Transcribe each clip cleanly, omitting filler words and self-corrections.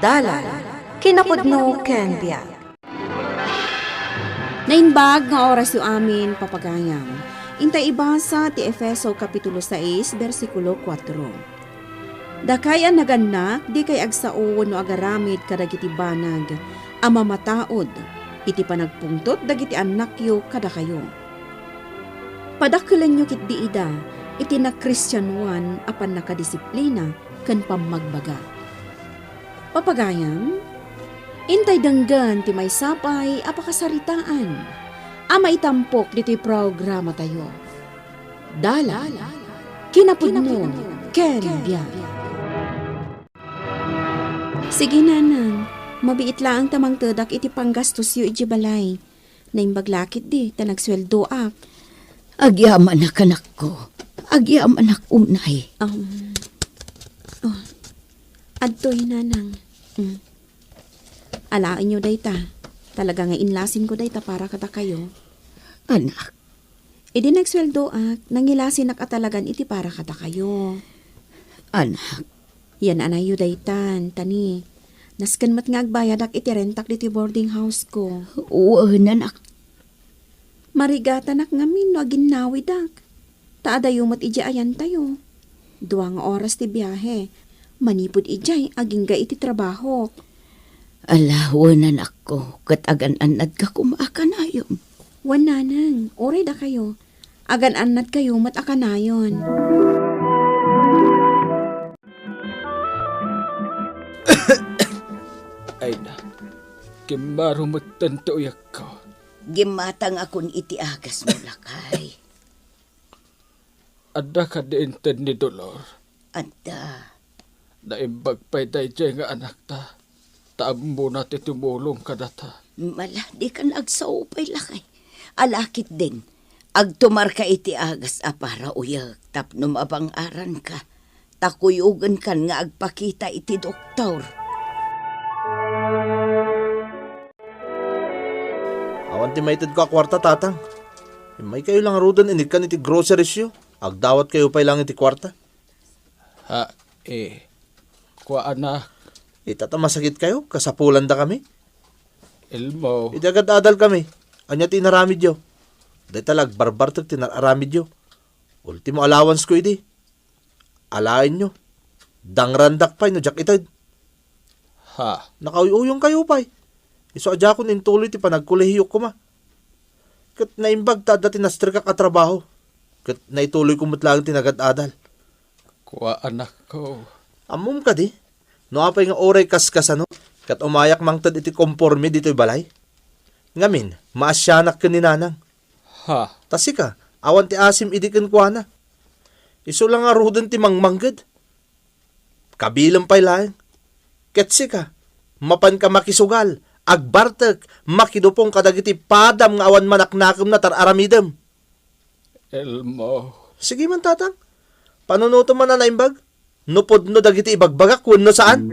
Dalan, kinapudno ken biag. Nainbag nga oras yu amin papagayam. Intay ibasa ti Efeso Kapitulo 6, versikulo 4. Dakay ang naganak, di kay agsao no agaramid kadagiti banag, amamataod, iti panagpungtot dagiti anak yu kada kayo. Padakulan nyo kit di ida, iti na Kristyanuan apan nakadisiplina ken pamagbaga. Papagayam, intay danggan ti may sapay apakasaritaan. Ama itampok diti programa tayo. Dala, kinapudno, ken biag. Sige nanang, mabiit laang tamang tedak iti panggastos yu iti balay. Naimbaglakit di, tanagsweldo ak. Agyaman na kanak ko. Agyaman ak unay. Adtoy nanang. Alain nyo dayta. Talaga nga inlasin ko dayta para kada kayo. Anak, Idi nagsweldo ak, nangilasin ak atalagan iti para kada kayo. anak, Yan anayo daytan, tani. Nasken mat nga agbayad ak iti rentak diti boarding house ko. uwan anak. Marigatan ak ngamin no aginawid ak. Taadayo mat iji ayan tayo. 2 oras ti biyahe. Manipod ijay agingga iti trabaho. Alawan anak ko, katagan-anad ka kumakanayom. Wananang, oray da kayo. Agan-anad kayo mat akanayon. Ay na, kimaro magtantoyak ko. Gimatang akon iti agas mo lakay. Ada ka diinten ni Dolor. Anda, Naimbag pa'y dayjay nga anak ta. Taam mo na ti tumulong ka data. mala di ka nagsaupay lakay. Alakit din, agtumar ka iti agas para uyag tapno mabang-aran ka. Takuyugan kan nga agpakita iti doktor. Awan ti maited ka kwarta tatang. May kayo lang rudan inikan iti groceries yo. Agdawat kayo pa lang iti kwarta. Ha, kwa anak, Itata masakit kayo, kasapulan da kami. Elmo, Iti agad adal kami. Anya tinaramid yo. Day talag barbar tag tinaramid yo. Ultimo allowance ko iti. Alain nyo. Dangrandak pa'y no jak itad. ha, Nakauyuyong kayo pa'y. Iso adya ko nintuloy ti panagkulehiyok ko ma. Kat naimbag ta dati naster ka katrabaho. Kat naituloy ko matlagang tinagad adal. kwa anak ko. Amom ka di. No apay nga oray kaskas ano. Kat umayak mangtad iti komporme dito'y balay. Ngamin, maasyanak ka ni nanang. Ha, Tasi ka, awan ti asim idikin kwa na. Iso lang nga rudan ti mangmanggad. Kabilang pa'y laeng. Ketsi ka, mapan ka makisugal. Agbartag, makidupong kadagiti padam nga awan manaknakam na tararamidam. Elmo, Sige man tatang, panunuto man na naimbag. Nupod no dagiti ibagbagak kun no saan.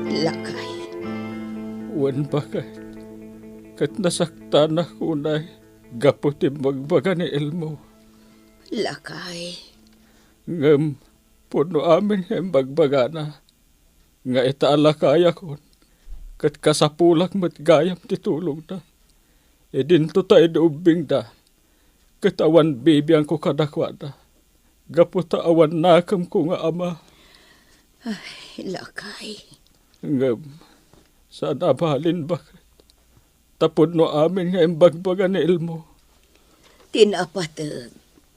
Lakay, wan bakay. Kat nasakta na kunay, gaputi magbaga ni Elmo. lakay. Ngam, puno amin yung bagbaga na. Nga itaala kaya kon. Kat kasapulak mat gayam titulong na. E dinto tayo doubing da. Kat awan bibiyang ko kadakwa da. Gaputa awan nakam ko nga ama. Lakay, Ngam, saan abalin bakit? Tapod no amin nga yung bagbaga ni Elmo. tinapatag.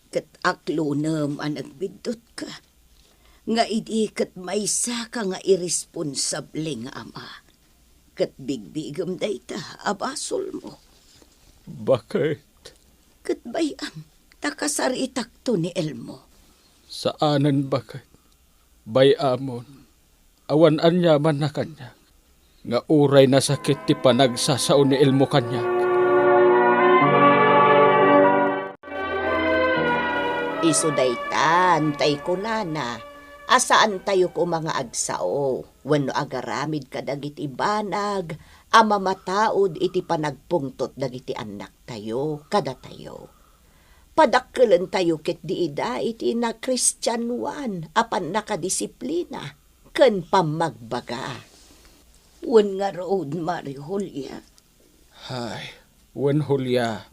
Kat aklonam ang nagbidot ka. Nga idi kat maysa ka nga irresponsable nga ama. Kat bigbigam dayta abasol mo. Bakit? Kat bayam takasaritak to ni Elmo. Saanan bakit? Bayamon. Awan anya man na kanya. Nga uray na sakit ti panagsasao ni Elmo kanya. Iso daytan tay kunana. Asaan tayo ko mga agsao? Wano agaramid ka dagiti banag, ama mataod iti panagpungtot dagiti anak tayo, kada tayo. Padakkelan tayo ket di ida iti na Kristyanuan apan nakadisiplina ken pamagbaga. Wen nga road, Mario Julia. Hay, wen Julia,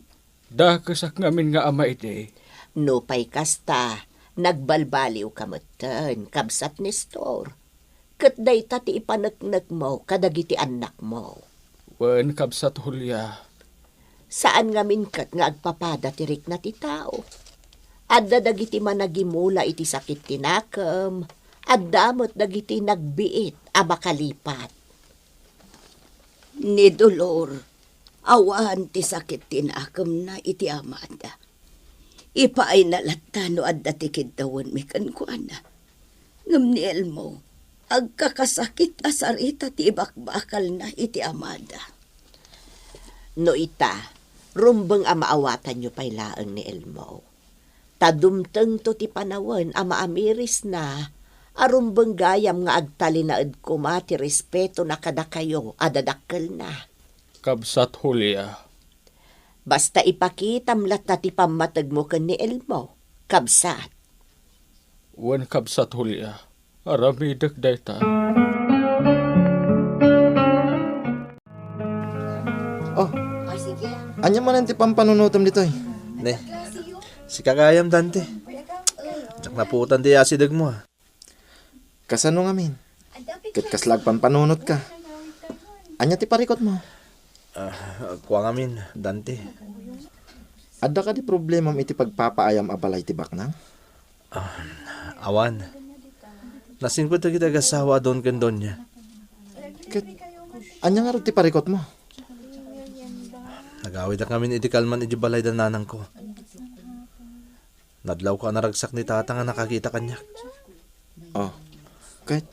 dakasak ngamin nga ama iti. No pay kasta, nagbalbaliw kamutan, kabsat ni Nestor. Ket dayta ti ipaneknek mo, kadagiti anak mo. Wen kabsat Julia. Saan ngamin ket nga agpapada tirik na ti tao? Adda dagiti managimula iti sakit tinakam, addamot dagiti nagbiit a makalipat. Ni Dolor, awan ti sakit tinakam na iti amada. Ipaay nalatta no adda ti kidtawan mi kankwana. Ngam ni Elmo, agkakasakit asarita ti ibakbakal na iti amada. No ita, rumbeng amaawatan nyo pay laeng ni Elmo. Tadumteng to ti panawan amaamiris na, arumbeng gayam nga agtalinaed kuma ti respeto na kada kayo adadakkel na. Kabsat Julia. Basta ipakitam latta ti pamatag mo ken ni Elmo, kabsat. Wen kabsat Julia. Aramidek dayta. Oh, anya man ti pampanunutom dito eh. Ne, si Kagayam Dante. Tsak naputan di asidag mo ha. Kasano ngamin? Ket kaslag pampanunot ka. Anya ti parikot mo? Kuha ngamin, Dante. Adda ka di problema iti pagpapaayam abalay ti baknang? Awan. Nasin ko kita gasawa doon kandon niya. Ket anya nga ro ti parikot mo? Nagawid na kami iti kalman iti balay da nanang ko. Nadlaw ko naragsak ni tata nga nakakita kanyak. Oh, ket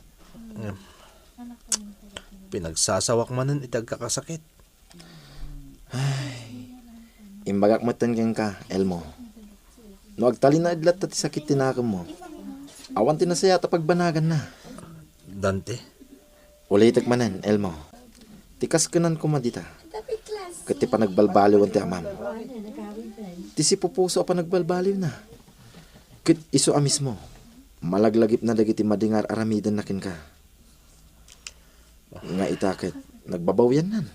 Pinagsasawak manen iti agkakasakit. imbagak matan ka, Elmo. No agtali na idlat ti sakit tinakam mo. Awan ti nasaya ta pagbanagan na. Dante, Ulitek manen, Elmo. Tikas kanan ko madita. Ket ti panagbalbaliw ti amam. Ti si pupuso pa nagbalbaliw na. Ket iso amis mo. Malaglagip na dagiti madingar aramidan nakin ka. Nga itaket, nagbabawyan nan.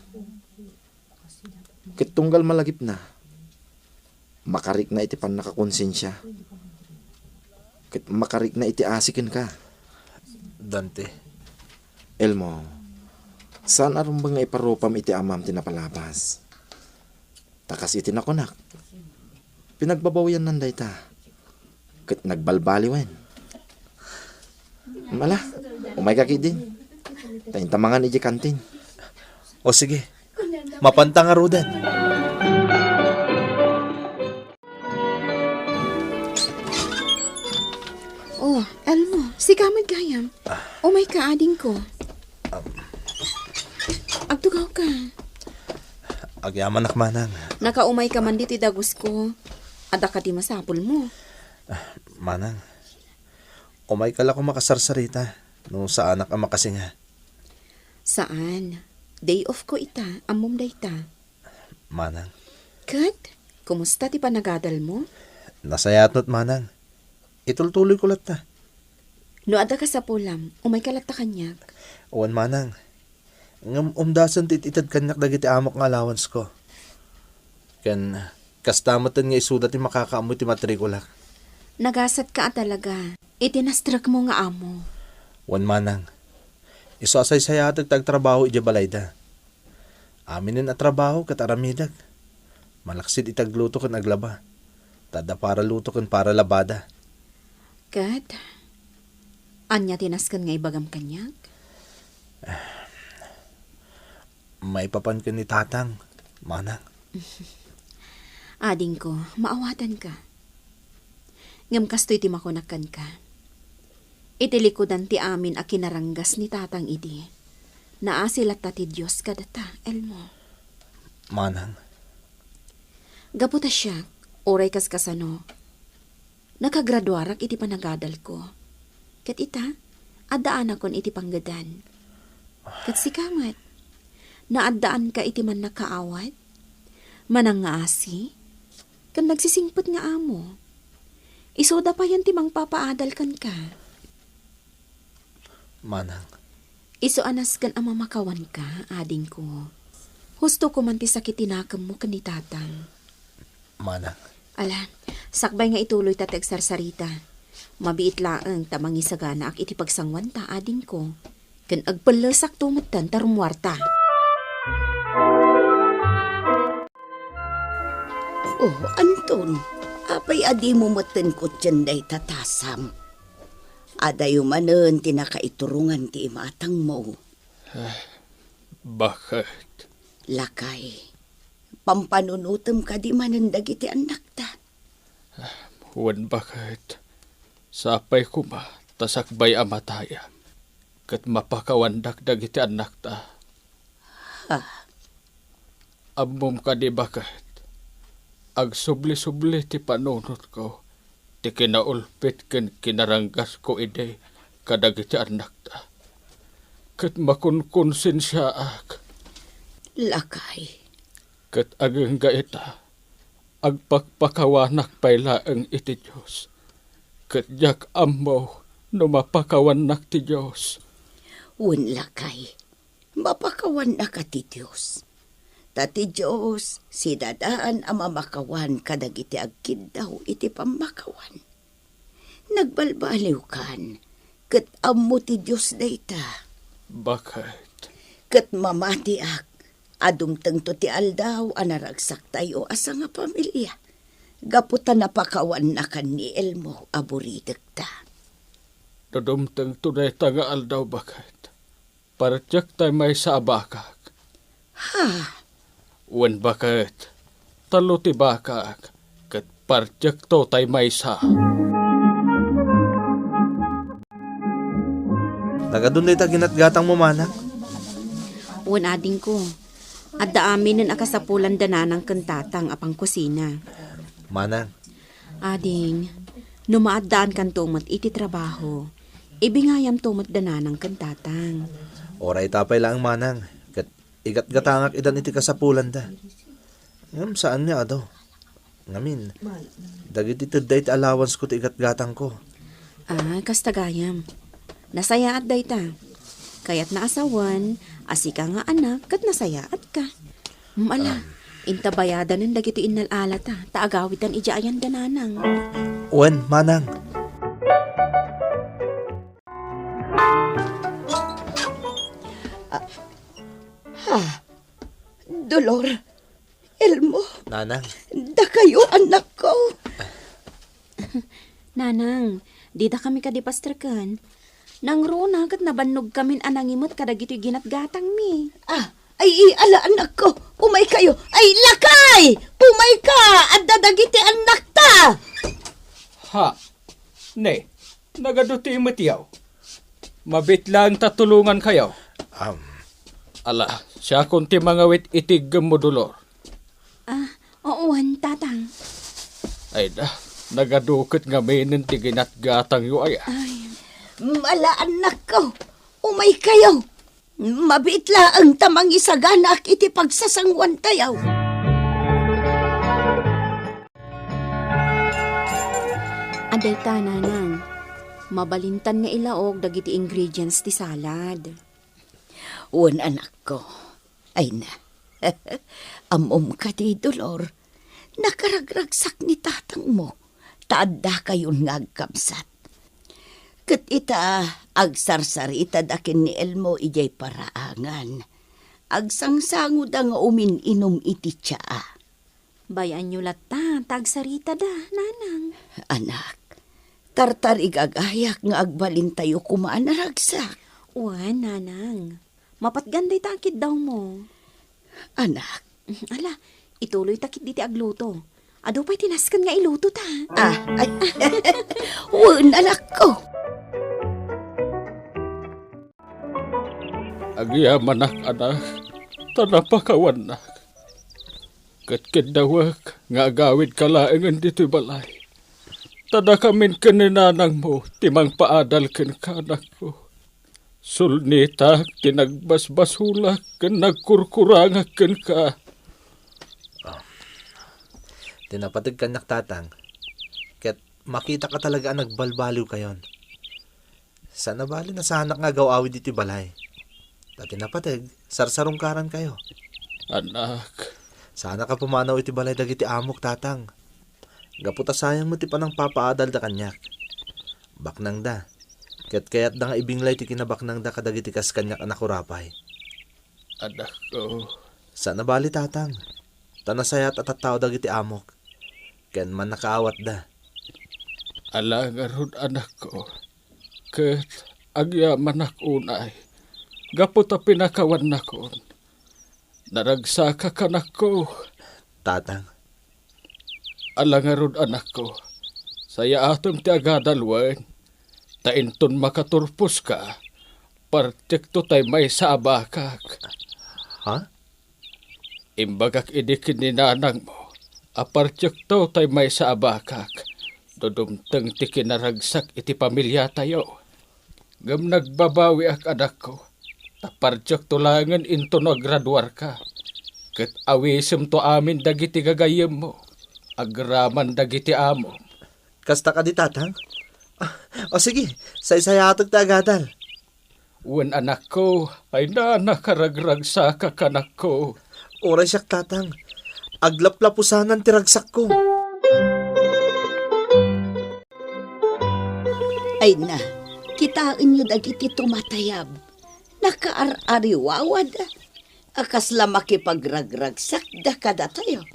Ket tunggal malagip na. Makarik na iti pan nakakonsensya. Ket makarik na iti asikin ka. Dante, Elmo, saan arum ba nga iparopam iti amam tinapalabas? Takas iti nakunak. Pinagbabawyan nan dayta. Ket nagbalbaliwen. Mala, umay kaki din. Taintamangan iji kantin. o sige, mapantang arudan. Oh, Elmo, si kamad gayam. Umay ka ading ko. Agtugaw ka. Agyaman nakmanang. Nakaumay ka man diti dagos ko. Ada ka di masapol mo. Manang, umay kala ko makasarsarita nung sa anak ang makasinga. Saan? Day off ko ita, amom dayta. Manang, Kat, kumusta ti panagadal mo? nasayatnot manang. Itultuloy ko latta. No ada ka sa pulam, umay ka latta kanyak. Uwan manang. Ngam umdasan tititad kanyak dagiti amok nga allowance ko. Ken kastamatan nga isudat ti makakaamoy ti matrikulak. Nagasat ka talaga. Itinastrak mo nga amo. Uwan manang. Isasay sayatag tagtrabaho ija balayda. Aminin at trabaho kat aramidag. Malaksid itagluto kan aglaba. Tada para luto kan para labada. Kat, anya tinaskan nga ibagam kanyak? May papan ka ni tatang, manang. Ading ko, maawatan ka. Ngam kastoy ti makunakan ka. Itilikodan ti amin a kinaranggas ni tatang idi. Naasilat ta ti Diyos kadata, Elmo. Manang, Gaputa siya, oray kas kasano. Nakagraduarak iti panagadal ko. Kat ita, addaan akon iti panggadan. Kat si kamat, naaddaan ka iti man nakaawat, manang nga asi, kan nagsisingpot nga amo. Isoda pa yan timang papaadal kan ka. Manang, Iso anas kan ama makawan ka, ading ko. Husto ko man ti sakit tinakam mo kan ni tatang. manang. Ala, sakbay nga ituloy ta agsarsarita. Mabiit laang tamang isagana ak iti pagsangwan ta, ading ko. Kan agpalasak tumutan tarumwarta. Oh, Anton, apay adi mo matan ko tiyan day tatasam. Adayo manen tinakaiturungan ti imatang mo. Bakit? Lakay, pampanunutom ka di manen dagiti anak ta. Wan bakit? Sapay ko ma, tasakbay amataya. Kat mapakawandak dagiti anak ta. Amom ka di bakit? Ag subli-subli ti panunot ko. Ti kinaulpit ken kinaranggas ko ide kadagiti anak ta. Kat makunkonsensya ak. Lakay, Kat ageng gaita. Agpakpakawanak paylaeng iti Diyos. Kat jak ammo no mapakawanak ti Diyos. wen lakay, mapakawan na ka ti Diyos. Tati Diyos, si dadaan ang mamakawan kadagiti agkid daw iti pamakawan. Nagbalbaliw kan, kat ammo ti Diyos dayta. Bakit? Kat mamati ak, adumteng to ti aldaw anaragsak tayo asa nga pamilya. Gaputan na pakawan na kan ni Elmo aburitek ta. Dodumteng tunay nga aldaw bakit? Paratyak tayo may sabakak. Ha? Wen bakit? Talo ti bakak. Kat paratyak to tayo may sa. Nagadun ta ginatgatang mo, manang. Wan ading ko. At daamin ng akasapulan dananang kantatang apang kusina. Manang, Ading, numaadaan kan tumat iti trabaho. Ibingayam tumat dananang kantatang. oray tapay lang manang. Kat igat-gatangak idan iti kasapulan da. Ngam saan niya ado? Ngamin, dagiti tuday ti allowance ko ti igat-gatang ko. Kastagayam. Nasayaat day ta. Kaya't naasawan, asika nga anak, kat nasayaat ka. Mala, intabayadan ng dagito inalala ta, taagawitan ijaayan dananang. Wen, manang. Dolor, Elmo, Nanang, da kayo anak ko. Nanang, di ta kami kadipastrakan. Nang rona kat nabannog kamin anangimot kadagito ginatgatang mi. Ay, ala anak ko, umay kayo. Ay, lakay! Umay ka! At dadagiti anak ta! Ha? Ne, nagaduti matiyaw. Mabit lang tatulungan kayo. Ala, siya kunti mga wit itig mo dolor. Ooan, tatang. Ay da, nagadukot nga minin ti ginatgatang yu ay. Mala anak ko, umay kayo. Mabitla ang tamang isaganak iti pagsasangwan tayaw. Aday ta, nanang. Mabalintan nga ilaog dagiti ingredients ti salad. Wan anak ko, ay na. Amom ka di dolor, nakaragragsak ni tatang mo. Taadda kayon nga agkabsat. Kat ita, agsarsarita dakin ni Elmo ijay paraangan. Agsangsangod ang umin-inom iti tsaa. Bayan nyo lata, tagsarita da, nanang. Anak, tartar igagayak nga agbalin tayo kumaan na ragsak. Uwan, nanang. Mapatganday takit daw mo. Anak, Ala, ituloy takit diti agluto. Ado pa'y tinaskan nga iluto ta. ay, wan anak ko. Agyaman anak, tanapakawan na. Katkidawak, nga agawid kalaengan dito'y balay. Tada kamin kaninanang mo, timang paadal ken kanak ko. Sulnita, tinagbasbasulak, ken nagkurkurangak ken ka. Tinapatig kanyak tatang. Ket makita ka talaga ang nagbalbaliw kayon. Sana bali na sa anak nga gawawi diti balay. Dati napatig, sarsarungkaran kayo. Anak, Sana ka pumanaw iti balay dagiti amok tatang. Gaputa sayang mo ti panang papaadal da kanyak. Baknang da. Kaya't da nga ibinglay ti kinabaknang da kadagiti kas kanyak anak urapay. anak ko. Sana bali tatang. Tanasayat at tataw dagiti amok. Ken man nakaawat da. Alangarod anak ko. Ket agyaman unay. Gaputa pinakawan na kon. Naragsaka kanak ko. Tatang. Alangarod anak ko. Saya atom ti agadalwan. Tainton makaturpos ka. Partikto tay may sabakak. Ha? Imbagak idikin ni nanang mo. Apartikto tay may sabakak. Dudumteng ti kinaragsak iti pamilya tayo. Gam nagbabawi ak anak ko. Tapartyak tulangan into nagraduar ka. Ket awisem to amin dagiti gagayem mo. Agraman dagiti amo. Kasta ka di tatang? O sige, say-sayatag ta agadal. Wen anak ko, ay na nakaragragsak ka kanak ko. Oray siyak tatang. Aglaplapusanan tiragsak ko. Ay na, kitain nyo dagiti tumatayab. Nakaar-ariwawad. Akas la makipagragragsak da kada tayo.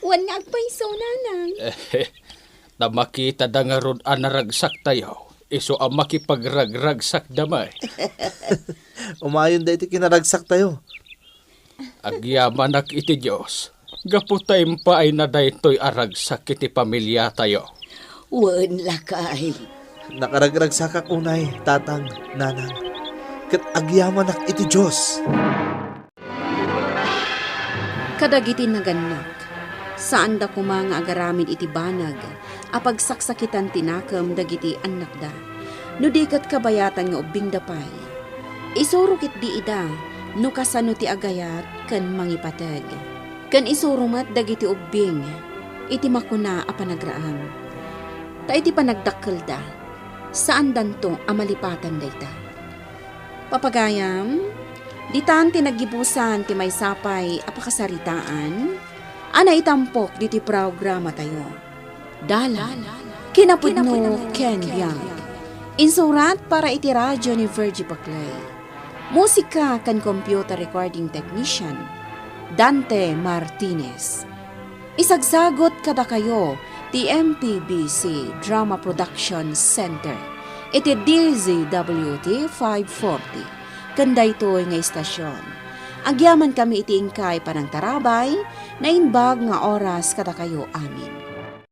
Wan nga agpaiso, nanang. Na makita da nga ron anaragsak tayo. Iso ang makipagragragsak damay. Umayon da iti kinaragsak tayo. Agyaman ak iti Diyos. Gaputay pa ay na daytoy aragsak iti pamilya tayo. Wan lakay. Nakaragragsak ak unay, tatang, nanang. Ket agyaman ak iti Diyos. Kadagiti naganak. Saan da kumanga agaramid iti banag. Apagsaksakitan tinakam dagiti anak da. Nudikat kabayatan nga ubing dapay. Isurukit di ida. No kasano ti agayat ken mangipateg. Ken isurumat dagiti ubing. Iti makuna a panagraam. Ta iti panagdakkel da. Saan danto amalipatan dayta. Papagayam, ditan tinagibusan ti may sapay apakasaritaan, ana itampok diti programa tayo. Dala, kinapudno Ken Yang. Insurat para iti radyo ni Virgie Paclay. Musika kan computer recording technician, Dante Martinez. Isagsagot kada kayo ti MPBC Drama Production Center. Iti DZWT 540. Kanda ito'y nga istasyon. Agyaman kami iti ingkay panang tarabay na inbag nga oras kada kayo amin.